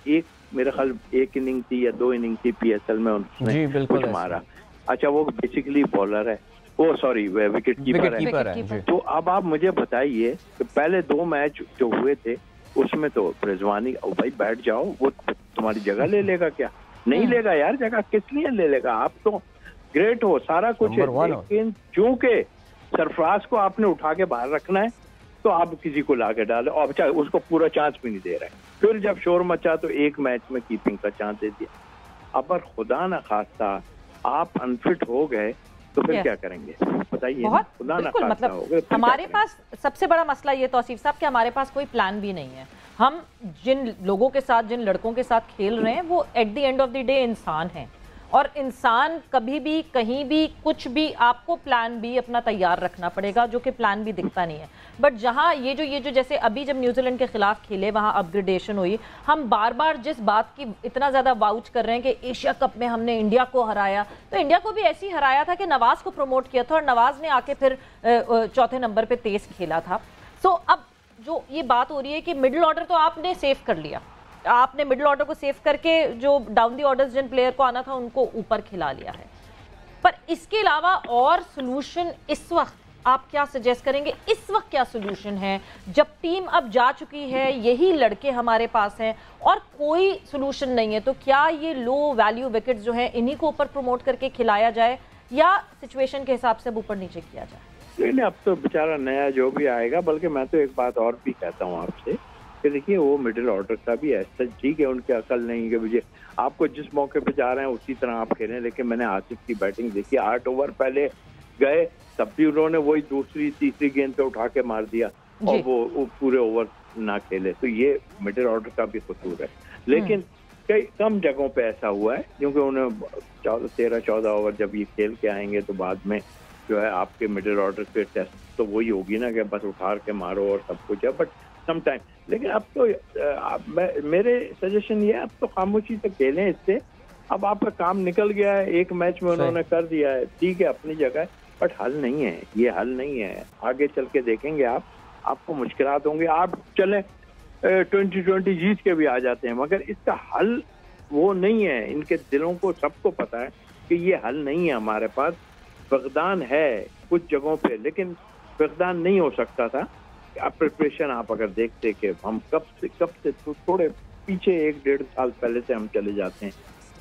मेरे ख्याल 1 इनिंग थी या 2 इनिंग थी PSL में उसने कुछ मारा। अच्छा, वो बेसिकली बॉलर है, वो सॉरी विकेट कीपर है। तो अब आप मुझे बताइए कि पहले 2 मैच जो हुए थे उसमें तो रिजवानी भाई बैठ जाओ, वो तुम्हारी जगह ले लेगा क्या? नहीं लेगा यार, जगह किस लिए ले लेगा? आप तो ग्रेट हो, सारा कुछ है, लेकिन चूंकि सरफराज को आपने उठा के बाहर रखना है तो आप किसी को ला के डाले, और अच्छा उसको पूरा चांस भी नहीं दे रहे। फिर जब शोर मचा तो एक मैच में कीपिंग का चांस दे दिया। अब खुदा न खास्ता आप अनफिट हो गए तो फिर क्या करेंगे बताइए। खुदा न खास्ता मतलब हो गए हमारे पास सबसे बड़ा मसला ये तौसीफ साहब कि हमारे पास कोई प्लान भी नहीं है। हम जिन लोगों के साथ, जिन लड़कों के साथ खेल रहे हैं वो at the end of the day इंसान हैं, और इंसान कभी भी कहीं भी कुछ भी आपको प्लान बी अपना तैयार रखना पड़ेगा, जो कि प्लान बी दिखता नहीं है। बट जहाँ ये जो जैसे अभी जब न्यूजीलैंड के खिलाफ खेले वहाँ अपग्रेडेशन हुई, हम बार बार जिस बात की इतना ज़्यादा वाउच कर रहे हैं कि एशिया कप में हमने इंडिया को हराया, तो इंडिया को भी ऐसे ही हराया था कि नवाज़ को प्रमोट किया था और नवाज़ ने आके फिर चौथे नंबर पर तेज़ खेला था। सो अब जो ये बात हो रही है कि मिडिल ऑर्डर तो आपने सेव कर लिया, आपने मिडिल ऑर्डर को सेव करके जो डाउन दी ऑर्डर्स जिन प्लेयर को आना था उनको ऊपर खिला लिया है, पर इसके अलावा और सोल्यूशन इस वक्त आप क्या सजेस्ट करेंगे? इस वक्त क्या सोल्यूशन है जब टीम अब जा चुकी है, यही लड़के हमारे पास हैं और कोई सोल्यूशन नहीं है, तो क्या ये लो वैल्यू विकेट्स जो हैं इन्हीं को ऊपर प्रमोट करके खिलाया जाए या सिचुएशन के हिसाब से अब ऊपर नीचे किया जाए? नहीं, अब तो बेचारा नया जो भी आएगा, बल्कि मैं तो एक बात और भी कहता हूँ आपसे कि देखिए वो मिडिल ऑर्डर का भी ऐसा ठीक है, उनकी अकल नहीं कि मुझे आपको जिस मौके पे जा रहे हैं उसी तरह आप खेलें। लेकिन मैंने आसिफ की बैटिंग देखी, 8 ओवर पहले गए तब भी उन्होंने वही दूसरी तीसरी गेंद पे उठा के मार दिया और वो पूरे ओवर ना खेले, तो ये मिडिल ऑर्डर का भी कसूर है। लेकिन कई कम जगहों पे ऐसा हुआ है, क्योंकि उन्हें 13-14 ओवर जब ये खेल के आएंगे तो बाद में जो है आपके मिडिल ऑर्डर पे टेस्ट तो वही होगी ना कि बस उठा के मारो और सब कुछ है, बट सम टाइम। लेकिन अब तो मेरे सजेशन ये है, अब तो खामोशी से खेलें इससे। अब आपका काम निकल गया है, एक मैच में उन्होंने कर दिया है, ठीक है अपनी जगह, बट हल नहीं है, ये हल नहीं है। आगे चल के देखेंगे आपको मुश्किलात होंगे। आप चलें 2020 जीत के भी आ जाते हैं, मगर इसका हल वो नहीं है। इनके दिलों को सबको पता है कि ये हल नहीं है हमारे पास। फकदान है कुछ जगहों पे, लेकिन फकदान नहीं हो सकता था। प्रिपरेशन आप अगर देखते कि हम कब से थोड़े पीछे 1-1.5 साल पहले से हम चले जाते हैं,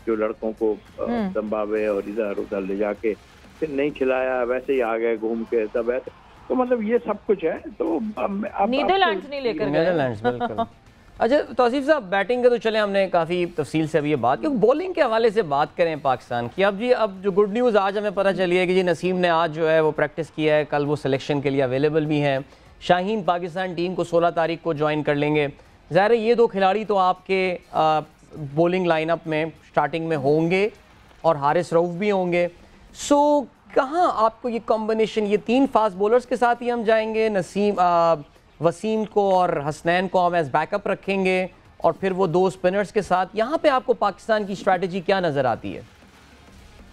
जो लड़कों को जिम्बाब्वे और इधर उधर ले जाके फिर नहीं खिलाया, वैसे ही आ गए घूम के सब है, तो मतलब ये सब कुछ है। तो नीदरलैंड्स नहीं लेकर गए। नीदरलैंड्स बिल्कुल। अच्छा तौसीफ साहब, बैटिंग के तो चले हमने काफ़ी तफसील से अभी ये बात, क्योंकि बॉलिंग के हवाले से बात करें पाकिस्तान की, अब जो गुड न्यूज़ आज हमें पता चली है कि जी नसीम ने आज जो है वो प्रैक्टिस किया है, कल वो सिलेक्शन के लिए अवेलेबल भी हैं। शाहीन पाकिस्तान टीम को 16 तारीख को ज्वाइन कर लेंगे। ज़ाहिर है ये दो खिलाड़ी तो आपके बॉलिंग लाइनअप में स्टार्टिंग में होंगे और हारिस रऊफ भी होंगे। सो कहाँ आपको ये कॉम्बिनेशन, ये 3 फास्ट बॉलर्स के साथ ही हम जाएंगे, वसीम को और हसनैन को हम एज बैकअप रखेंगे और फिर वो 2 स्पिनर्स के साथ, यहाँ पे आपको पाकिस्तान की स्ट्रैटेजी क्या नज़र आती है?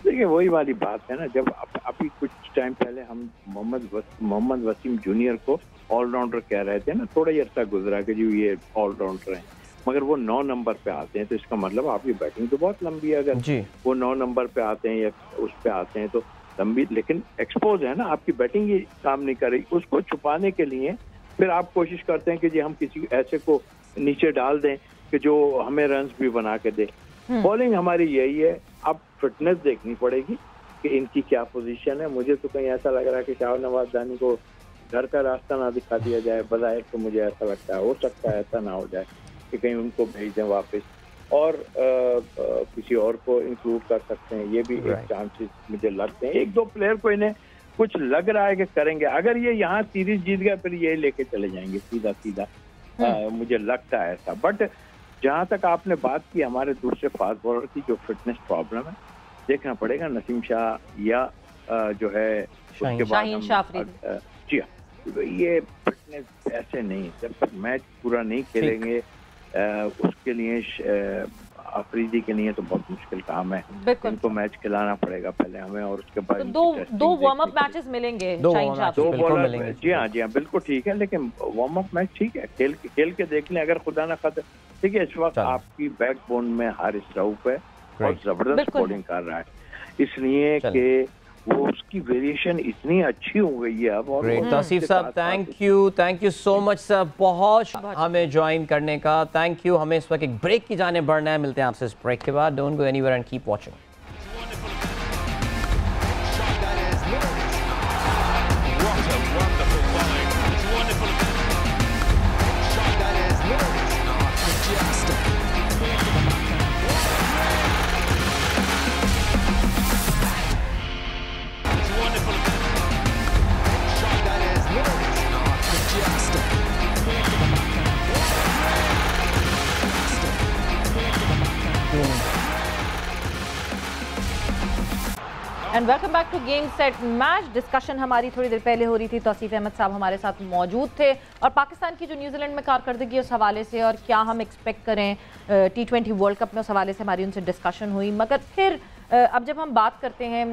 देखिए वही वाली बात है ना, जब अभी कुछ टाइम पहले हम मोहम्मद वसीम जूनियर को ऑलराउंडर कह रहे थे ना, थोड़ा ही अर्सा गुजरा कि जी ये ऑलराउंडर हैं, मगर वो 9 नंबर पे आते हैं, तो इसका मतलब आपकी बैटिंग तो बहुत लंबी है। अगर वो 9 नंबर पे आते हैं या उस पे आते हैं तो लंबी, लेकिन एक्सपोज है ना, आपकी बैटिंग ही काम नहीं कर रही। उसको छुपाने के लिए फिर आप कोशिश करते हैं कि जी हम किसी ऐसे को नीचे डाल दें कि जो हमें रन्स भी बना के दे। बॉलिंग हमारी यही है, अब फिटनेस देखनी पड़ेगी कि इनकी क्या पोजीशन है। मुझे तो कहीं ऐसा लग रहा है कि शाहनवाज दानी को घर का रास्ता ना दिखा दिया जाए, बजाय तो मुझे ऐसा लगता है, हो सकता है ऐसा ना हो जाए कि कहीं उनको भेज दें वापस और किसी और को इंक्लूड कर सकते हैं, ये भी एक चांसेस मुझे लगते हैं। 1-2 प्लेयर को इन्हें कुछ लग रहा है कि करेंगे। अगर ये यहाँ सीरीज जीत गया फिर ये लेके चले जाएंगे सीधा मुझे लगता है ऐसा। बट जहाँ तक आपने बात की हमारे दूसरे फास्ट बॉलर की जो फिटनेस प्रॉब्लम है, देखना पड़ेगा नसीम शाह या जो है उसके बाद जी हाँ, ये फिटनेस ऐसे नहीं, जब तक मैच पूरा नहीं खेलेंगे उसके लिए अफरीदी के लिए तो बहुत मुश्किल काम है। इनको मैच खिलाना पड़ेगा पहले हमें और उसके बाद तो दो वार्म अप मैचेस मिलेंगे, 2 बॉलर। जी हाँ बिल्कुल ठीक है, लेकिन वार्म अप मैच ठीक है, खेल के देख लें। अगर खुदा ना खाते, ठीक है, इस वक्त आपकी बैकबोन में हारिस रऊफ है और जबरदस्त बॉलिंग कर रहा है, इसलिए कि वो उसकी वेरिएशन इतनी अच्छी हो गई है अब। और तौसीफ साहब thank you so much sir, बहुत हमें ज्वाइन करने का, थैंक यू। हमें इस वक्त एक ब्रेक की जाने बढ़ना है, मिलते हैं आपसे इस ब्रेक के बाद। Don't go anywhere and keep watching. And welcome back to game set Match. Discussion हमारी थोड़ी देर पहले हो रही थी, तौसीफ अहमद साहब हमारे साथ मौजूद थे और पाकिस्तान की जो न्यूजीलैंड में कारकर्दगी उस हवाले से और क्या हम एक्सपेक्ट करें T20 वर्ल्ड कप में, उस हवाले से हमारी उनसे डिस्कशन हुई। मगर फिर अब जब हम बात करते हैं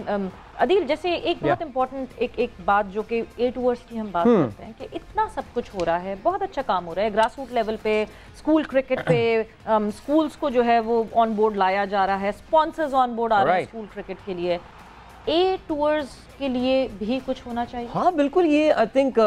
अदील, जैसे एक बहुत इंपॉर्टेंट एक बात जो कि 8 ओवर्स की हम बात करते हैं कि इतना सब कुछ हो रहा है, बहुत अच्छा काम हो रहा है ग्रास रूट लेवल पे, स्कूल क्रिकेट पे स्कूल्स को जो है वो ऑन बोर्ड लाया जा रहा है, स्पॉन्सर्स ऑन बोर्ड आ रहे हैं स्कूल क्रिकेट के लिए। 8 टूर्स के लिए भी कुछ होना चाहिए। हाँ बिल्कुल, ये आई थिंक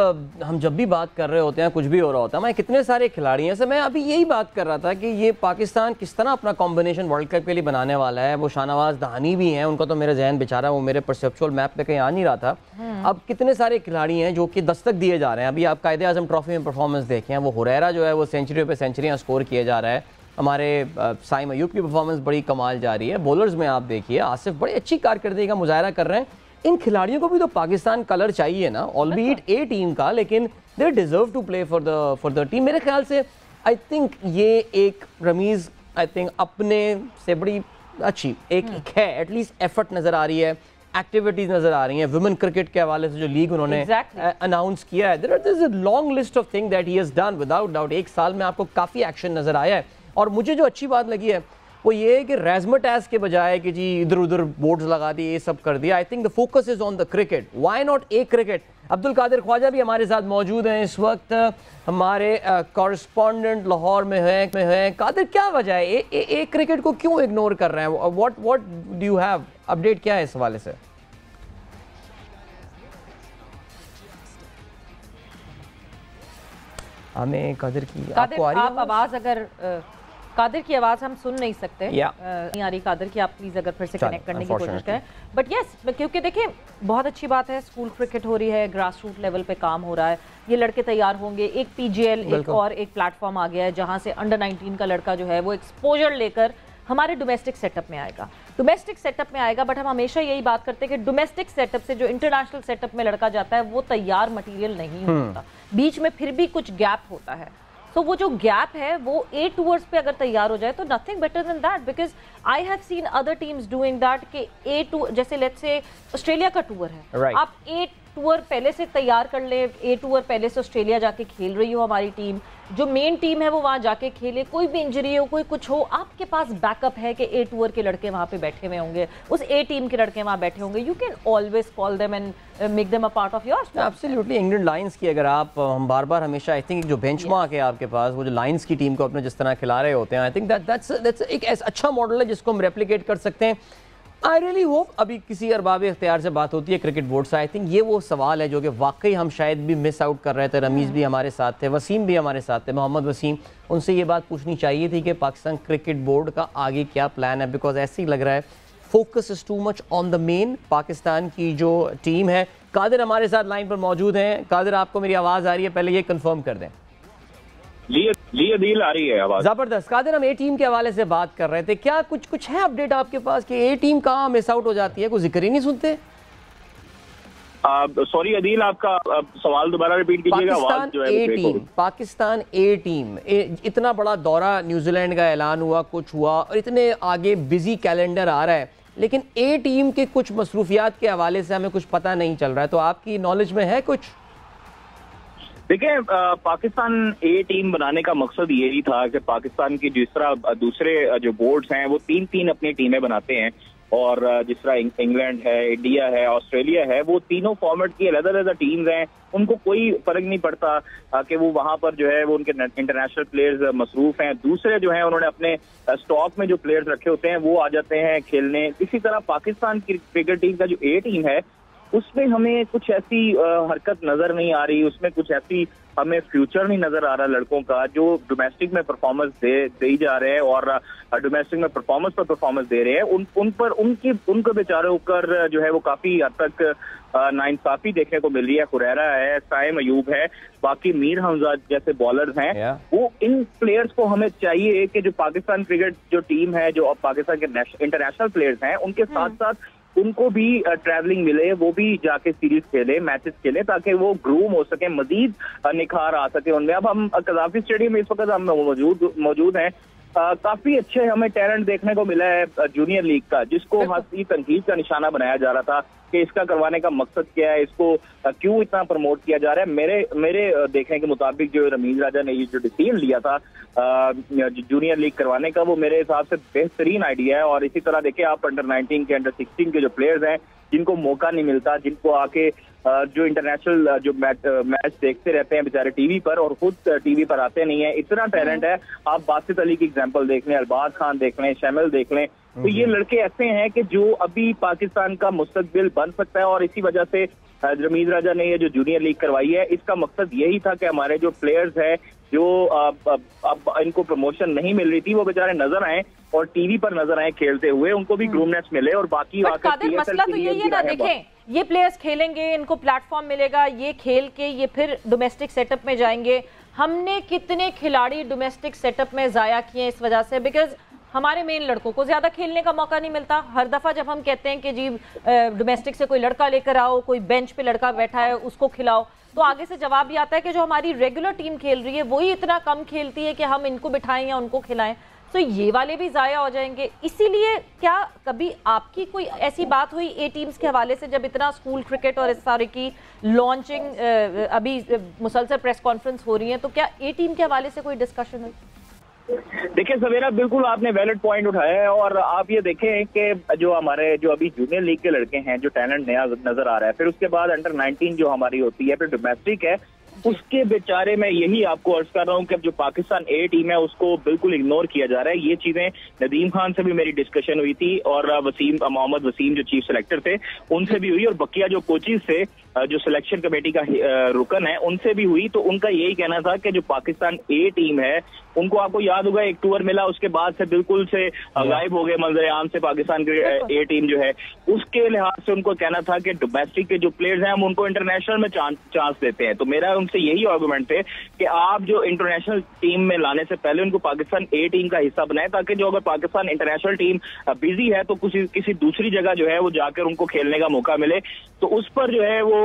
हम जब भी बात कर रहे होते हैं, कुछ भी हो रहा होता है, मैं कितने सारे खिलाड़ी हैं, मैं अभी यही बात कर रहा था कि ये पाकिस्तान किस तरह अपना कॉम्बिनेशन वर्ल्ड कप के लिए बनाने वाला है। वो शाहनवाज दहानी भी हैं, उनका तो मेरा जहन बेचारा वो मेरे परसेप्चुअल मैप पे कहीं आ नहीं रहा था। अब कितने सारे खिलाड़ी हैं जो कि दस्तक दिए जा रहे हैं। अभी आप कायदे आजम ट्रॉफी में परफॉर्मेंस देखें, वो हुरैरा जो है वो सेंचुरी पे सेंचुरियाँ स्कोर किए जा रहा है। हमारे साइम अयूब की परफॉर्मेंस बड़ी कमाल जा रही है। बॉलर्स में आप देखिए आसिफ बड़ी अच्छी कारकर्दगी का मुजाहरा कर रहे हैं। इन खिलाड़ियों को भी तो पाकिस्तान कलर चाहिए ना, ऑलबीट ए टीम का, लेकिन they deserve to play for the team. मेरे ख्याल से आई थिंक ये एक रमीज़ आई थिंक अपने से बड़ी अच्छी एक है, एटलीस्ट एफर्ट नज़र आ रही है, एक्टिविटीज नजर आ रही हैं। वुमेन क्रिकेट के हवाले से जो लीग उन्होंने अनाउंस किया है, there is a long list of thing that he has done without doubt. एक साल में आपको काफ़ी एक्शन नजर आया है। और मुझे जो अच्छी बात लगी है वो ये है कि रेजमटैस के बजाय कि जी इधर उधर बोर्ड्स लगा दिए, ये सब कर दिया। I think the focus is on the cricket. Why not a cricket. Abdul Qadir Khawaja भी हमारे साथ मौजूद हैं इस वक्त, हमारे कॉरेस्पॉन्डेंट लाहौर में है। कादिर, क्या वजह है ए क्रिकेट को क्यों इग्नोर कर रहे हैं? What do you have update, क्या है इस हवाले से? हमें कादिर की आपको आ रही है आप आवाज? अगर कादिर की आवाज़ हम सुन नहीं सकते, नहीं आ रही कादिर की, आप प्लीज़ अगर फिर से कनेक्ट करने की कोशिश करें। बट यस, क्योंकि देखिए बहुत अच्छी बात है, स्कूल क्रिकेट हो रही है, ग्रास रूट लेवल पे काम हो रहा है, ये लड़के तैयार होंगे। एक PGL एक और एक प्लेटफॉर्म आ गया है जहाँ से अंडर 19 का लड़का जो है वो एक्सपोजर लेकर हमारे डोमेस्टिक सेटअप में आएगा, बट हम हमेशा यही बात करते हैं कि डोमेस्टिक सेटअप से जो इंटरनेशनल सेटअप में लड़का जाता है वो तैयार मटेरियल नहीं होता, बीच में फिर भी कुछ गैप होता है। तो वो जो गैप है वो 8 टूर्स पे अगर तैयार हो जाए तो nothing better than that, because I have seen other teams doing that कि 8 टूर, जैसे लेट्स से ऑस्ट्रेलिया का टूर है, आप 8 टूर पहले से तैयार कर ले, 8 टूर पहले से ऑस्ट्रेलिया जाके खेल रही हो, हमारी टीम जो मेन टीम है वो वहाँ जाके खेले, कोई भी इंजरी हो, कोई कुछ हो, आपके पास बैकअप है कि 8 टूर के लड़के वहाँ पे बैठे हुए होंगे, उस A टीम के लड़के वहाँ बैठे होंगे। You can always call them and make them a part of your squad. Absolutely. England Lions की अगर आप हम बार-बार हमेशा आई थिंक जो बेंचमार्क है आपके पास, वो जो लायंस की टीम को अपने जिस तरह खिला रहे होते हैं, आई थिंक दैट्स एक अच्छा मॉडल है जिसको हम रेप्लिकेट कर सकते हैं। आई रियली होप अभी किसी अरबाब इख्तियार से बात होती है क्रिकेट बोर्ड से, आई थिंक ये वो सवाल है जो कि वाकई हम शायद भी मिस आउट कर रहे थे। रमीज़ भी हमारे साथ थे, वसीम भी हमारे साथ थे, मोहम्मद वसीम, उनसे ये बात पूछनी चाहिए थी कि पाकिस्तान क्रिकेट बोर्ड का आगे क्या प्लान है, बिकॉज ऐसे ही लग रहा है focus is too much on the main Pakistan की जो टीम है। कादिर हमारे साथ लाइन पर मौजूद हैं। कादिर, आपको मेरी आवाज़ आ रही है? पहले ये कंफर्म कर दें। डील आ रही है आवाज। जबरदस्त। कादिर, हम A टीम के हवाले से बात कर रहे थे, क्या कुछ है अपडेट आपके पास कि A टीम कहाँ मिस आउट हो जाती है? कोई जिक्र ही नहीं सुनते। सॉरी अदील, आपका सवाल दोबारा रिपीट कीजिएगा। पाकिस्तान A टीम, इतना बड़ा दौरा न्यूजीलैंड का ऐलान हुआ, कुछ हुआ और इतने आगे बिजी कैलेंडर आ रहा है, लेकिन A टीम के कुछ मसरूफियात के हवाले से हमें कुछ पता नहीं चल रहा है, तो आपकी नॉलेज में है कुछ? देखिए, पाकिस्तान A टीम बनाने का मकसद यही था कि पाकिस्तान की जिस तरह दूसरे जो बोर्ड्स हैं वो 3-3 अपनी टीमें बनाते हैं, और जिस तरह इंग्लैंड है, इंडिया है, ऑस्ट्रेलिया है, वो तीनों फॉर्मेट की अलग-अलग टीम्स हैं, उनको कोई फर्क नहीं पड़ता कि वो वहां पर जो है वो उनके इंटरनेशनल प्लेयर्स मसरूफ हैं, दूसरे जो हैं उन्होंने अपने स्टॉक में जो प्लेयर्स रखे होते हैं वो आ जाते हैं खेलने। इसी तरह पाकिस्तान की क्रिकेट टीम का जो A टीम है उसमें हमें कुछ ऐसी हरकत नजर नहीं आ रही, उसमें कुछ ऐसी हमें फ्यूचर नहीं नजर आ रहा लड़कों का जो डोमेस्टिक में परफॉर्मेंस दे जा रहे हैं और डोमेस्टिक में परफॉर्मेंस दे रहे हैं। उनको बेचारों कर जो है वो काफी हद तक नाइंसाफी देखने को मिल रही है। हुरैरा है, साइम अयूब है, बाकी मीर हमजा जैसे बॉलर्स हैं, वो इन प्लेयर्स को हमें चाहिए कि जो पाकिस्तान क्रिकेट जो टीम है, जो पाकिस्तान के इंटरनेशनल प्लेयर्स हैं, उनके साथ साथ उनको भी ट्रैवलिंग मिले, वो भी जाके सीरीज खेले, मैचेस खेले, ताकि वो ग्रूम हो सके, मजीद निखार आ सके उनमें। अब हम कज़ाफी स्टेडियम में इस वक्त हम मौजूद हैं। काफी अच्छे हमें टैलेंट देखने को मिला है जूनियर लीग का, जिसको हंसी तनकीद का निशाना बनाया जा रहा था। कि इसका करवाने का मकसद क्या है, इसको क्यों इतना प्रमोट किया जा रहा है। मेरे देखने के मुताबिक जो रमीज राजा ने ये जो डिसीजन लिया था जूनियर लीग करवाने का, वो मेरे हिसाब से बेहतरीन आइडिया है। और इसी तरह देखिए आप अंडर 19 के, अंडर 16 के जो प्लेयर्स हैं जिनको मौका नहीं मिलता, जिनको आके जो इंटरनेशनल जो मैच देखते रहते हैं बेचारे टीवी पर और खुद टीवी पर आते नहीं है, इतना टैलेंट है। आप बासित अली की एग्जांपल देख लें, अरबाज खान देख लें, शैमिल देख लें, तो ये लड़के ऐसे हैं कि जो अभी पाकिस्तान का मुस्तकबिल बन सकता है। और इसी वजह से रमीज राजा ने ये जो जूनियर लीग करवाई है, इसका मकसद यही था कि हमारे जो प्लेयर्स हैं जो अब इनको प्रमोशन नहीं मिल रही थी, वो बेचारे नजर आए और टीवी पर नजर आए खेलते हुए, उनको भी ग्रूमनेस मिले और बाकी मसला तो यही है ना, देखें ये प्लेयर्स खेलेंगे, इनको प्लेटफॉर्म मिलेगा, ये खेल के ये फिर डोमेस्टिक सेटअप में जाएंगे। हमने कितने खिलाड़ी डोमेस्टिक सेटअप में जाया किए इस वजह से, बिकॉज हमारे मेन लड़कों को ज्यादा खेलने का मौका नहीं मिलता। हर दफा जब हम कहते हैं कि जी डोमेस्टिक से कोई लड़का लेकर आओ, कोई बेंच पे लड़का बैठा है उसको खिलाओ, तो आगे से जवाब भी आता है कि जो हमारी रेगुलर टीम खेल रही है वही इतना कम खेलती है कि हम इनको बिठाएं या उनको खिलाएं, तो ये वाले भी जाया हो जाएंगे। इसीलिए क्या कभी आपकी कोई ऐसी बात हुई ए टीम्स के हवाले से, जब इतना स्कूल क्रिकेट और इस सारे की लॉन्चिंग अभी मुसलसल प्रेस कॉन्फ्रेंस हो रही है, तो क्या ए टीम के हवाले से कोई डिस्कशन हुई? देखिए सवेरा, बिल्कुल आपने वैलिड पॉइंट उठाया है। और आप ये देखें कि जो हमारे जो अभी जूनियर लीग के लड़के हैं, जो टैलेंट नया नजर आ रहा है, फिर उसके बाद अंडर 19 जो हमारी होती है, फिर डोमेस्टिक है, उसके बेचारे में यही आपको अर्ज कर रहा हूँ कि जो पाकिस्तान ए टीम है उसको बिल्कुल इग्नोर किया जा रहा है। ये चीजें नदीम खान से भी मेरी डिस्कशन हुई थी और मोहम्मद वसीम जो चीफ सेलेक्टर थे उनसे भी हुई, और बकिया जो कोचेज थे, जो सिलेक्शन कमेटी का रुकन है, उनसे भी हुई। तो उनका यही कहना था कि जो पाकिस्तान ए टीम है, उनको आपको याद होगा एक टूर मिला, उसके बाद से बिल्कुल से गायब हो गए मंजर आम से पाकिस्तान की ए टीम जो है। उसके लिहाज से उनको कहना था कि डोमेस्टिक के जो प्लेयर्स हैं हम उनको इंटरनेशनल में चांस देते हैं। तो मेरा उनसे यही आर्गुमेंट थे कि आप जो इंटरनेशनल टीम में लाने से पहले उनको पाकिस्तान ए टीम का हिस्सा बनाए, ताकि जो अगर पाकिस्तान इंटरनेशनल टीम बिजी है तो किसी दूसरी जगह जो है वो जाकर उनको खेलने का मौका मिले। तो उस पर जो है वो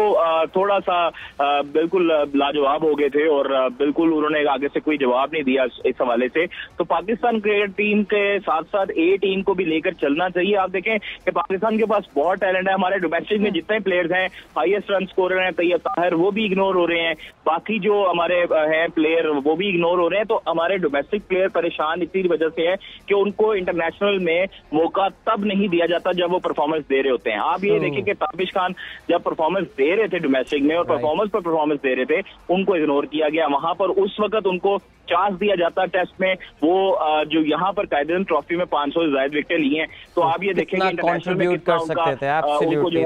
थोड़ा सा बिल्कुल लाजवाब हो गए थे और बिल्कुल उन्होंने आगे से कोई जवाब नहीं दिया इस हवाले से। तो पाकिस्तान क्रिकेट टीम के साथ साथ ए टीम को भी लेकर चलना चाहिए। आप देखें कि पाकिस्तान के पास बहुत टैलेंट है। हमारे डोमेस्टिक में जितने प्लेयर्स हैं, हाईएस्ट रन स्कोरर हैं तैयब ताहिर, वो भी इग्नोर हो रहे हैं। बाकी जो हमारे हैं प्लेयर वो भी इग्नोर हो रहे हैं। तो हमारे डोमेस्टिक प्लेयर परेशान इसी वजह से है कि उनको इंटरनेशनल में मौका तब नहीं दिया जाता जब वो परफॉर्मेंस दे रहे होते हैं। आप ये देखिए कि ताबिश खान जब परफॉर्मेंस दे रहे थे डोमेस्टिक में और परफॉर्मेंस पर परफॉर्मेंस दे रहे थे, उनको इग्नोर किया गया। वहां पर उस वक्त उनको चांस दिया जाता टेस्ट में, वो जो यहाँ पर कायदेन ट्रॉफी में 500 से ज्यादा विकेटें ली हैं। तो आप ये देखेंगे कंट्रीब्यूट कर सकते थे। Absolutely,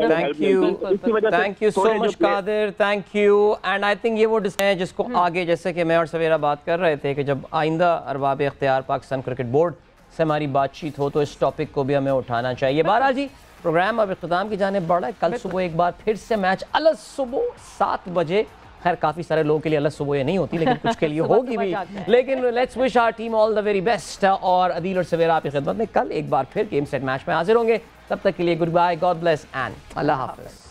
thank you so much Qadir, thank you. And I think ये वो है जिसको आगे, जैसे कि मैं और सवेरा बात कर रहे थे कि जब आइंदा अरबाब इख्तियार पाकिस्तान क्रिकेट बोर्ड से हमारी बातचीत हो तो इस टॉपिक को भी हमें उठाना चाहिए। बहरहाल जी, प्रोग्राम अब इख्तिताम की जाने बढ़ा है। कल सुबह एक बार फिर से मैच अलग सुबह 7 बजे। खैर काफ़ी सारे लोगों के लिए अलग सुबह ये नहीं होती, लेकिन कुछ के लिए होगी भी। लेकिन let's wish our team all the very best. और अदील और सवेरा आपकी खिदमत में कल एक बार फिर गेम सेट मैच में हाजिर होंगे। तब तक के लिए goodbye, god bless and अल्लाह हाफिज़।